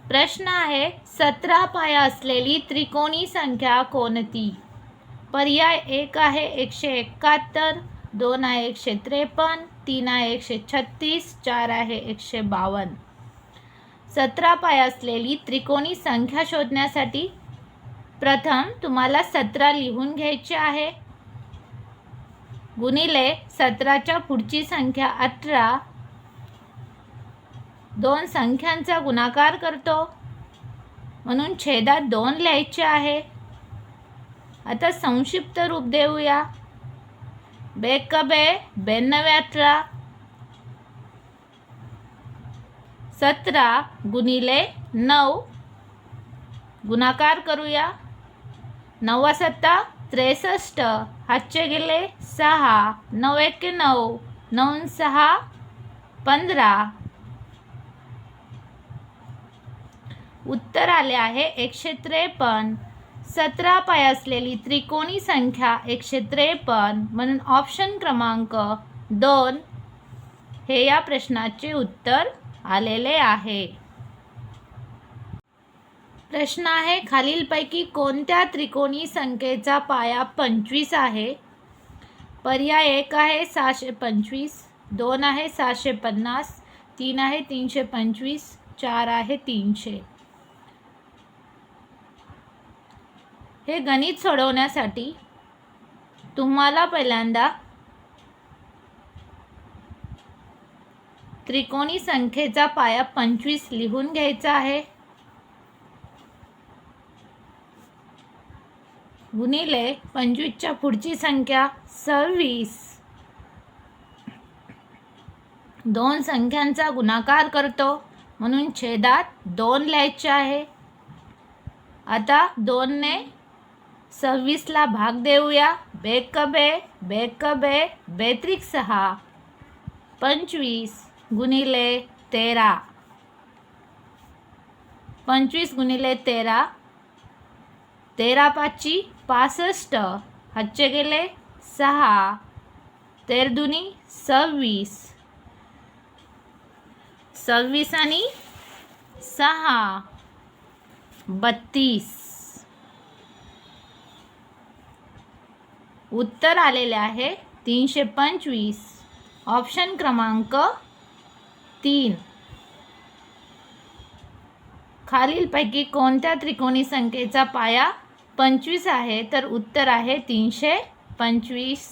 प्रश्न आहे 17 पाया असलेली त्रिकोणी संख्या कोणती? पर्याय 1 आहे 171, 2 आहे 153, 3 आहे 136, 4 आहे 152. 17 पाया असलेली त्रिकोणी संख्या शोधण्यासाठी प्रथम तुम्हाला 17 लिहून घ्यायचे आहे. गुणिले 17च्या पुढची संख्या 18 दोन संख्यांचा गुणाकार करतो म्हणून छेदात 2 लिहायचे आहे. आता संक्षिप्त रूप देऊया. 92 17 गुणिले 9 गुणाकार करूया. 9 7 63, हातचे गेले 6, 9 1 9, 9 6 15. उत्तर आले आहे 153. 17 पाय असलेली त्रिकोणी संख्या 153 म्हणून ऑप्शन क्रमांक 2 हे या प्रश्नाचे उत्तर आलेले आहे. प्रश्न आहे खालीलपैकी कोणत्या त्रिकोणी संख्येचा पाया 25 आहे? पर्याय 1 आहे 625, 2 आहे 750, 3 आहे 325, 4 आहे 300. हे गणित सोडवण्यासाठी तुम्हाला पहिल्यांदा त्रिकोणी संख्येचा पाया 25 लिहून घ्यायचा आहे. गुणिले 25च्या पुढची संख्या 26. दोन संख्यांचा गुणाकार करतो म्हणून छेदात 2 लिहायचे आहे. आता 2 ने 26ला भाग देऊया. 6 25 गुणिले 13. 25 गुणिले 13, 13 पाची 65, हातचे गेले 6, 13 दुनी 26, 26 आणि 6 32. उत्तर आलेले आहे 325. ऑप्शन क्रमांक 3. खालीलपैकी कोणत्या त्रिकोणी संख्येचा पाया 25 आहे? तर उत्तर आहे 325.